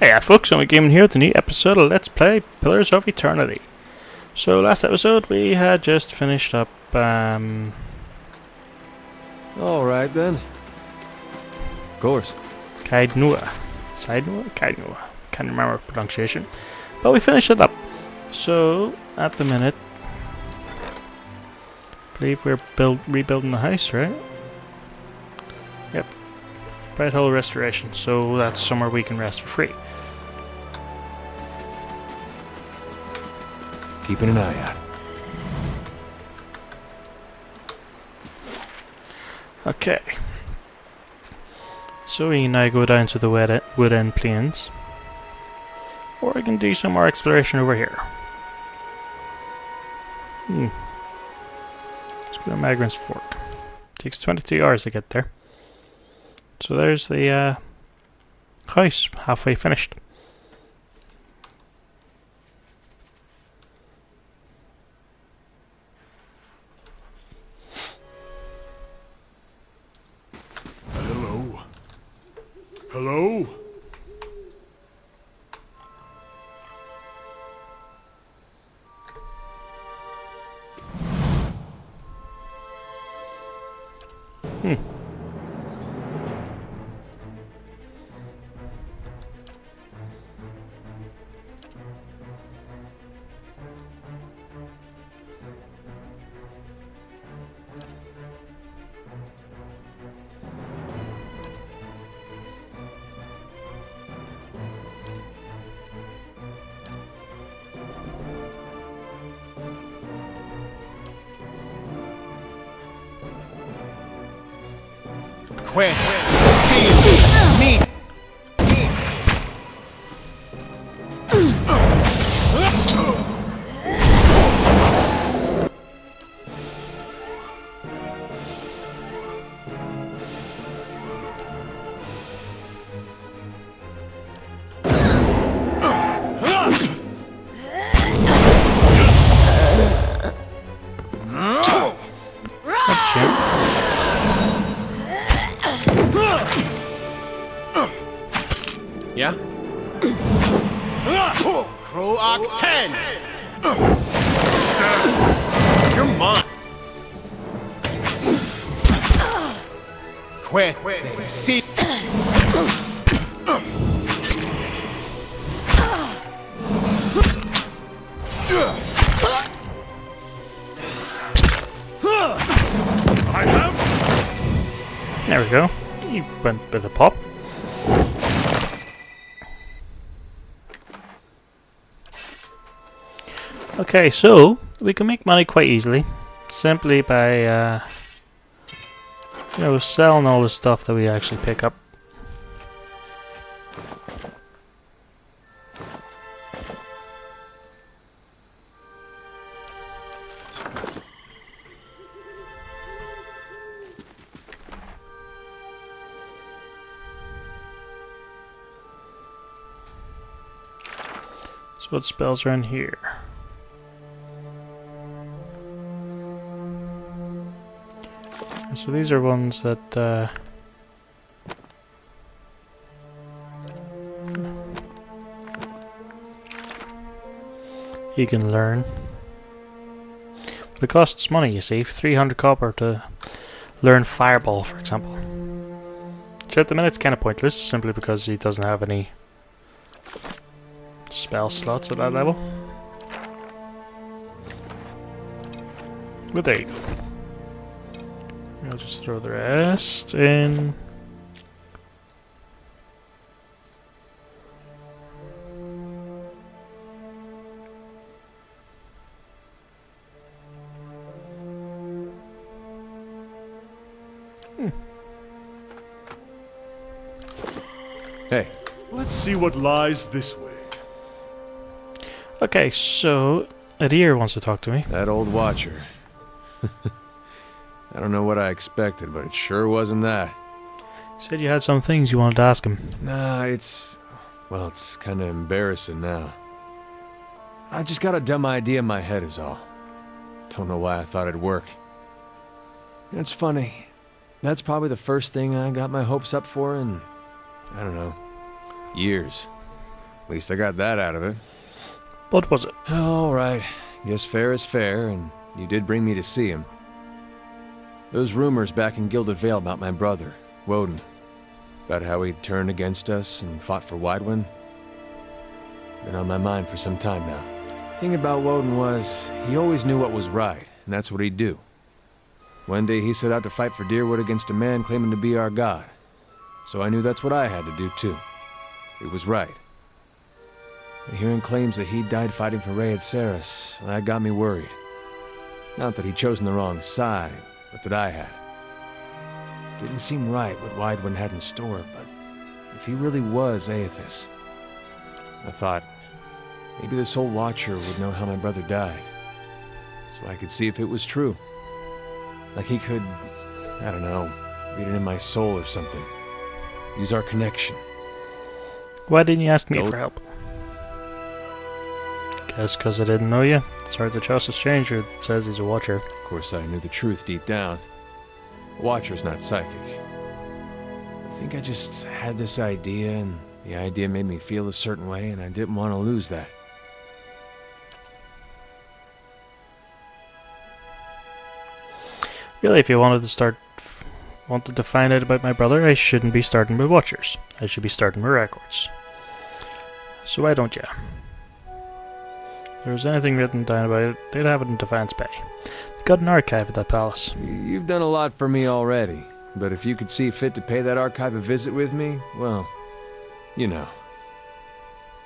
Hey folks, and we came in here with a new episode of Let's Play Pillars of Eternity. So last episode we had just finished up Alright then. Of course. Kaidnua. Kaidnua. Can't remember pronunciation. But we finished it up. So at the minute I believe we're rebuilding the house, right? Yep. Brighthollow restoration, so that's somewhere we can rest for free. Keeping an eye out. Okay. So we can now go down to the wood-end plains. Or we can do some more exploration over here. Let's go to Magrant's Fork. Takes 22 hours to get there. So there's the house, halfway finished. Hello? Quit. See me. That's a shame. Yeah? Croak 10! You're mine! Quit! See! I have! There we go. He went with a pop. Okay, so we can make money quite easily, simply by selling all the stuff that we actually pick up. So what spells are in here? So these are ones that you can learn. But it costs money, you see. 300 copper to learn Fireball, for example. So at the minute it's kind of pointless, simply because he doesn't have any spell slots at that level. But there you go. I'll just throw the rest in. Hey. Let's see what lies this way. Okay, so Adir wants to talk to me. That old watcher. I don't know what I expected, but it sure wasn't that. You said you had some things you wanted to ask him. Nah, it's kind of embarrassing now. I just got a dumb idea in my head is all. Don't know why I thought it'd work. It's funny. That's probably the first thing I got my hopes up for in, I don't know, years. At least I got that out of it. What was it? All right. Guess fair is fair, and you did bring me to see him. Those rumors back in Gilded Vale about my brother, Woden. About how he'd turned against us and fought for Widewind. Been on my mind for some time now. The thing about Woden was, he always knew what was right, and that's what he'd do. One day he set out to fight for Deerwood against a man claiming to be our god. So I knew that's what I had to do too. It was right. And hearing claims that he died fighting for Rayed Saris, well, that got me worried. Not that he'd chosen the wrong side, but that I had. Didn't seem right what Widewind had in store, but if he really was Aethys, I thought, maybe this old Watcher would know how my brother died. So I could see if it was true. Like he could, I don't know, read it in my soul or something. Use our connection. Why didn't you ask me for help? Guess because I didn't know you. Sorry, the trust a stranger that says he's a Watcher. Of course, I knew the truth deep down. A Watcher's not psychic. I think I just had this idea, and the idea made me feel a certain way, and I didn't want to lose that. Really, if you wanted to find out about my brother, I shouldn't be starting with Watchers. I should be starting with records. So why don't you? If there was anything written down about it, they'd have it in Defiance Bay. They've got an archive at that palace. You've done a lot for me already, but if you could see fit to pay that archive a visit with me, well, you know.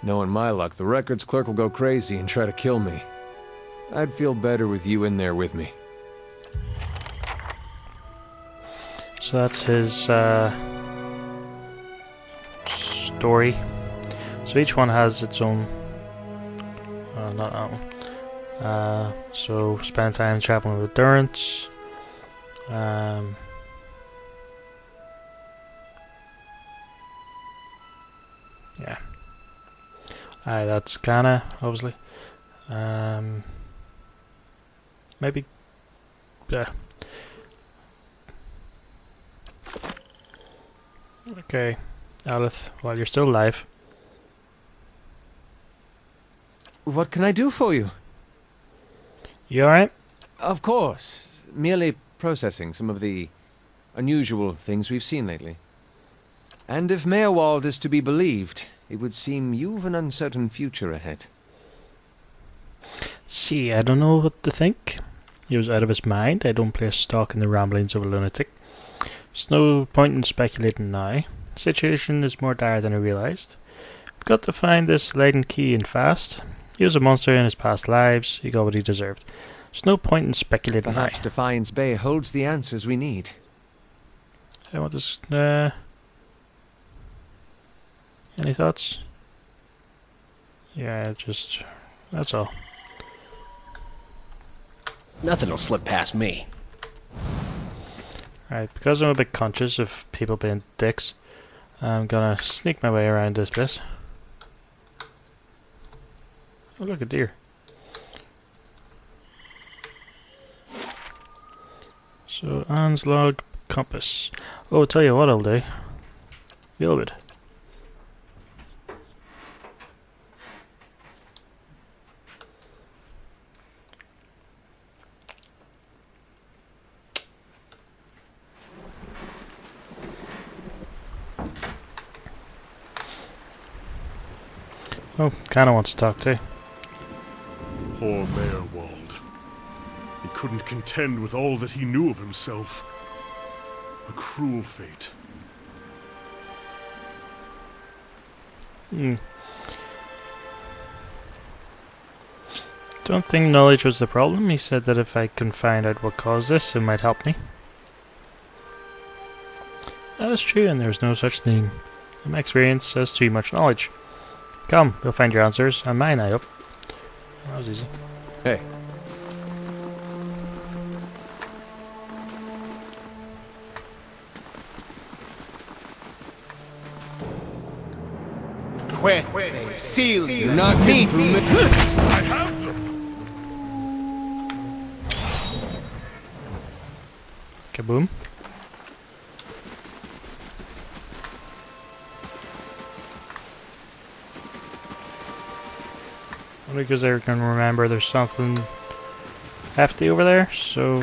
Knowing my luck, the records clerk will go crazy and try to kill me. I'd feel better with you in there with me. So that's his story. So each one has its own. Not that one. So spend time traveling with Durance. Yeah. That's Ghana, obviously. Maybe. Yeah. Okay, Alith, while you're still alive. What can I do for you? You alright? Of course. Merely processing some of the unusual things we've seen lately. And if Meerwald is to be believed, it would seem you've an uncertain future ahead. See, I don't know what to think. He was out of his mind. I don't place stock in the ramblings of a lunatic. There's no point in speculating now. The situation is more dire than I realised. I've got to find this Leiden key and fast. He was a monster in his past lives. He got what he deserved. There's no point in speculating Perhaps now. Defiance Bay holds the answers we need. I want this. Any thoughts? Yeah, just. That's all. Nothing will slip past me. Right, because I'm a bit conscious of people being dicks, I'm gonna sneak my way around this place. Oh, look, a deer. So, Anne's log, compass. Oh, I'll tell you what I'll do. Gilbert. Oh, kinda wants to talk too. Poor Meerwald. He couldn't contend with all that he knew of himself. A cruel fate. Don't think knowledge was the problem. He said that if I can find out what caused this, it might help me. That is true, and there's no such thing. My experience says too much knowledge. Come, you'll find your answers, and mine, I hope. That was easy. Hey. Quit. They seal you. You're not getting through me. I have them! Kaboom. Only because I can remember there's something hefty over there, so...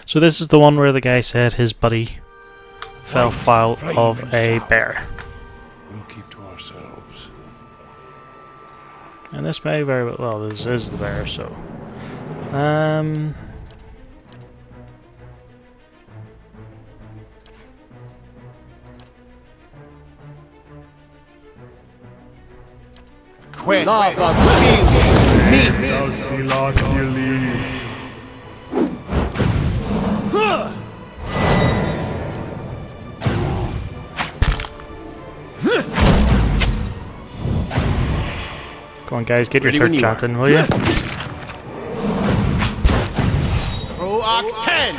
So this is the one where the guy said his buddy fell foul of a bear. We'll keep to ourselves. And this may very well, this is the bear, so... Lava sealed meat. Come on guys, get your third chanting, will ya? Roak 10.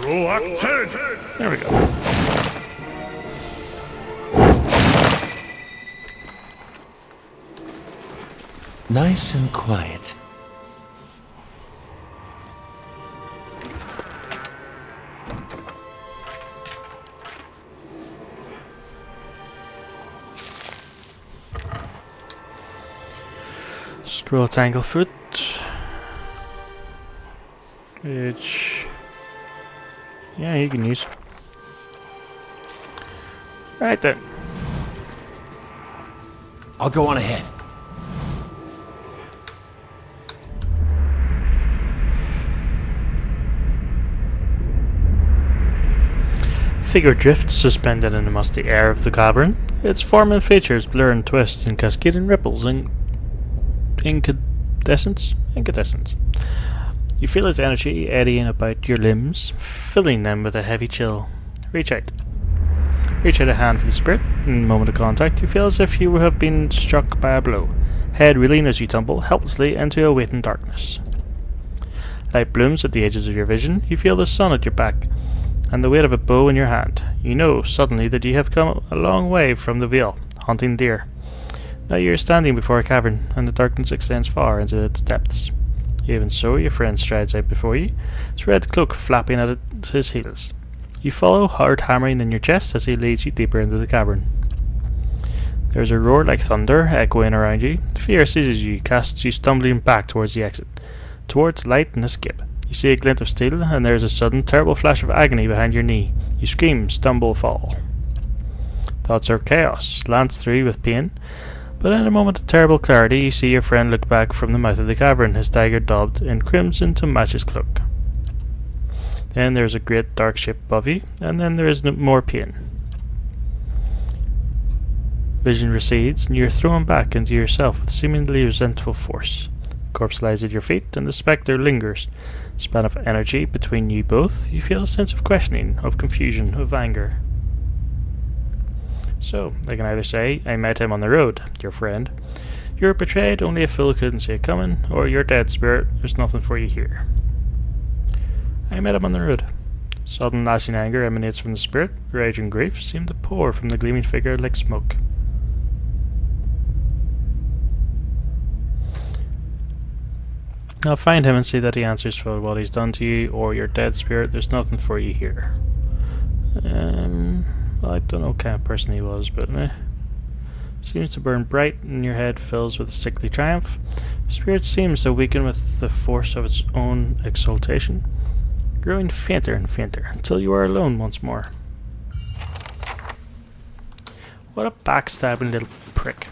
Roak 10! There we go. Nice and quiet. Scroll Tanglefoot. Which... yeah, you can use. Right then. I'll go on ahead. Figure drifts suspended in the musty air of the cavern. Its form and features blur and twist in cascading ripples and incandescence. You feel its energy eddying about your limbs, filling them with a heavy chill. Reach out. Reach out a hand for the spirit. In a moment of contact, you feel as if you have been struck by a blow. Head reeling as you tumble helplessly into a waiting darkness. Light blooms at the edges of your vision. You feel the sun at your back and the weight of a bow in your hand. You know suddenly that you have come a long way from the Vale, hunting deer. Now you are standing before a cavern, and the darkness extends far into its depths. Even so, your friend strides out before you, his red cloak flapping at his heels. You follow, heart hammering in your chest as he leads you deeper into the cavern. There is a roar like thunder echoing around you. Fear seizes you, casts you stumbling back towards the exit, towards light and escape. You see a glint of steel, and there is a sudden, terrible flash of agony behind your knee. You scream, stumble, fall. Thoughts are chaos, lance through with pain, but in a moment of terrible clarity you see your friend look back from the mouth of the cavern, his dagger daubed in crimson to match his cloak. Then there is a great dark shape above you, and then there is more pain. Vision recedes, and you are thrown back into yourself with seemingly resentful force. Corpse lies at your feet, and the spectre lingers. Span of energy between you both. You feel a sense of questioning, of confusion, of anger. So, I can either say, I met him on the road, your friend. You're betrayed, only a fool couldn't see it coming, or you're dead, spirit, there's nothing for you here. I met him on the road. Sudden gnashing anger emanates from the spirit. Rage and grief seem to pour from the gleaming figure like smoke. Now find him and see that he answers for what he's done to you, or you're dead, spirit, there's nothing for you here. Well, I don't know what kind of person he was, but seems to burn bright, and your head fills with sickly triumph. Spirit seems to weaken with the force of its own exaltation, growing fainter and fainter, until you are alone once more. What a backstabbing little prick.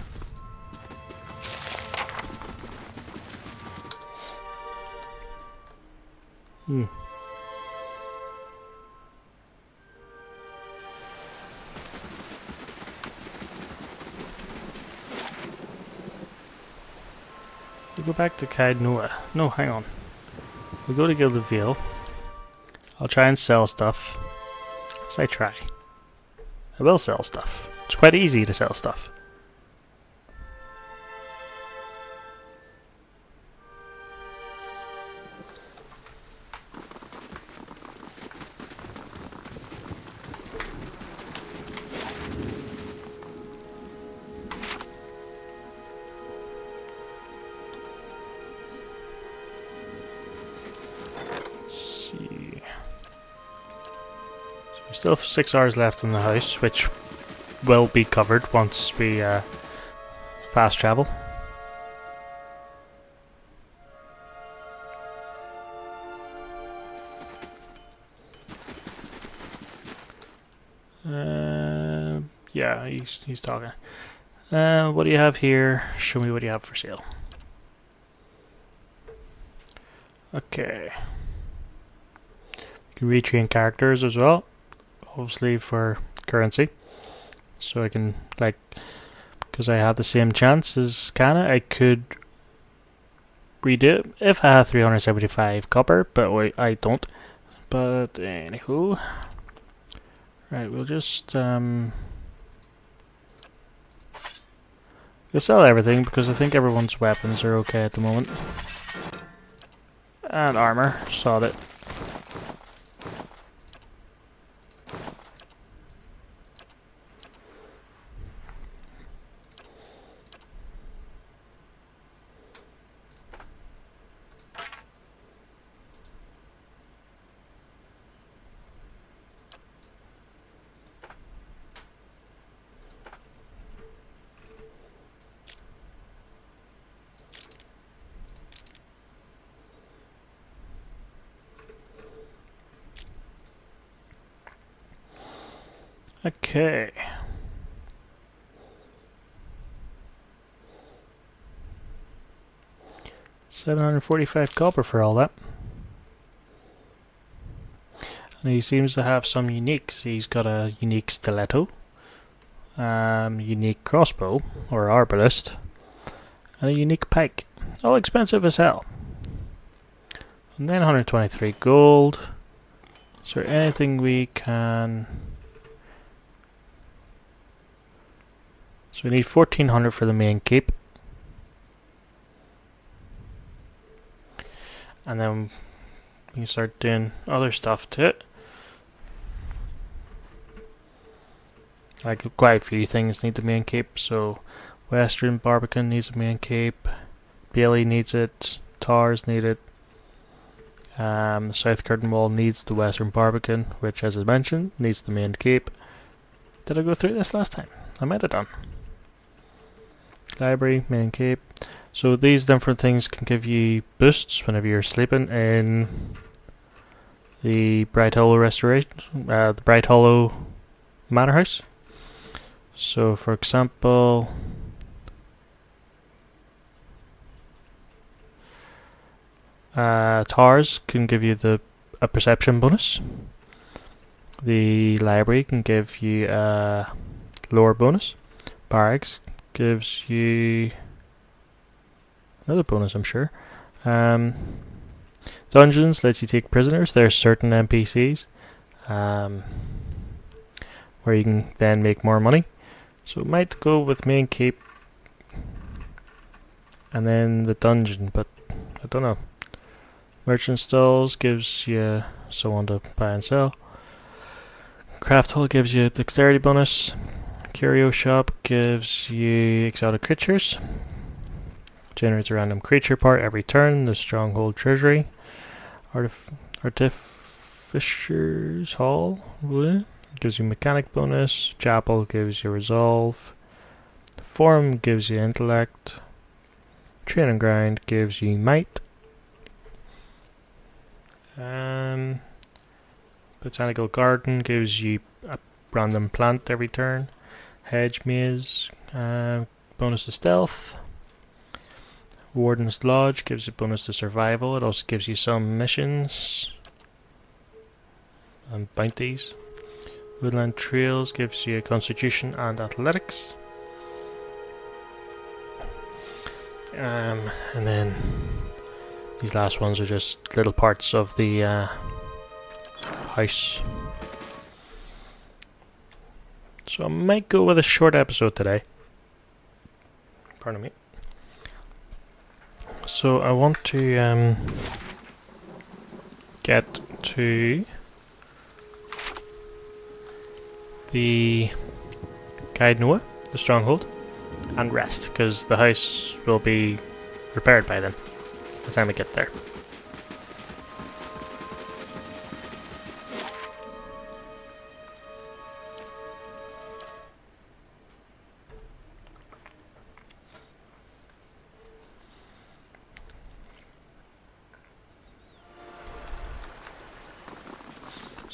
We go back to Kaidnoa. No, hang on. We go to Guild of Vale. I'll try and sell stuff. Yes, I try. I will sell stuff. It's quite easy to sell stuff. Still have 6 hours left in the house, which will be covered once we fast travel. Yeah, he's talking. What do you have here? Show me what you have for sale. Okay. You can retrain characters as well, obviously for currency. So I can, like, because I had the same chance as Kana, I could redo it if I had 375 copper, but I don't. But anywho, right, we'll just we'll sell everything because I think everyone's weapons are okay at the moment. And armor, sod it. Okay. $745 copper for all that. And he seems to have some uniques. He's got a unique stiletto, unique crossbow or arbalist, and a unique pike. All expensive as hell. And then 123 gold. Is there anything we can... So we need 1400 for the main keep. And then we can start doing other stuff to it. Like quite a few things need the main cape. So Western Barbican needs a main cape. Bailey needs it. Tars need it. The South Curtain Wall needs the Western Barbican, which, as I mentioned, needs the main cape. Did I go through this last time? I might have done. Library, main cape. So these different things can give you boosts whenever you're sleeping in the Brighthollow restoration, the Brighthollow Manor house. So, for example, Tars can give you a perception bonus. The library can give you a lore bonus. Barracks gives you another bonus, I'm sure. Dungeons lets you take prisoners. There are certain NPCs where you can then make more money. So it might go with main cape and then the dungeon, but I don't know. Merchant stalls gives you someone to buy and sell. Craft hall gives you a dexterity bonus. Curio shop gives you exotic creatures. Generates a random creature part every turn. The stronghold treasury. Artificer's hall gives you mechanic bonus. Chapel gives you resolve. Forum gives you intellect. Train and grind gives you might. Botanical garden gives you a random plant every turn. Hedge maze, bonus to stealth. Warden's Lodge gives you bonus to survival. It also gives you some missions and bounties. Woodland Trails gives you constitution and athletics. And then these last ones are just little parts of the house. So I might go with a short episode today. Pardon me. So I want to get to the Guide Noah, the stronghold, and rest, because the house will be repaired by then, by the time I get there.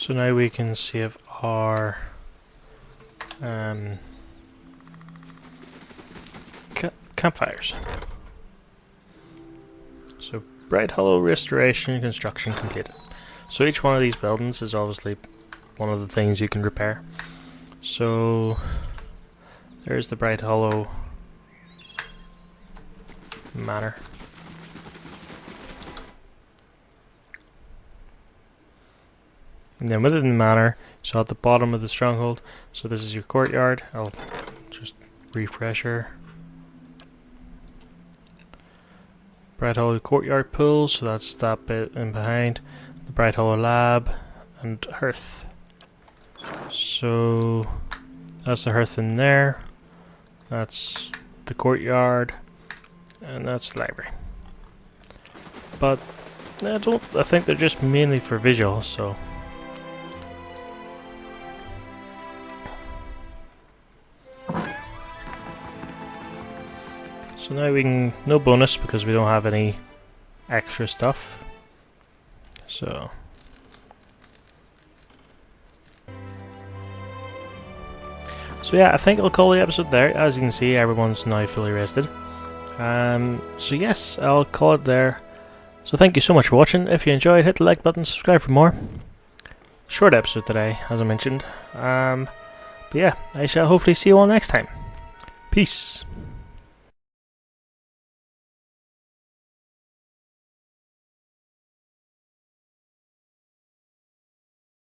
So now we can save our campfires. So Brighthollow restoration construction completed. So each one of these buildings is obviously one of the things you can repair. So there's the Brighthollow Manor. And then within the manor, so at the bottom of the stronghold, so this is your courtyard. I'll just refresh her. Brighthollow courtyard pool, so that's that bit in behind. The Brighthollow lab and hearth. So that's the hearth in there. That's the courtyard, and that's the library. But I think they're just mainly for visual, so. So now we can, no bonus because we don't have any extra stuff. So yeah, I think I'll call the episode there. As you can see, everyone's now fully rested. So yes, I'll call it there. So thank you so much for watching. If you enjoyed, hit the like button, subscribe for more. Short episode today, as I mentioned. But yeah, I shall hopefully see you all next time. Peace.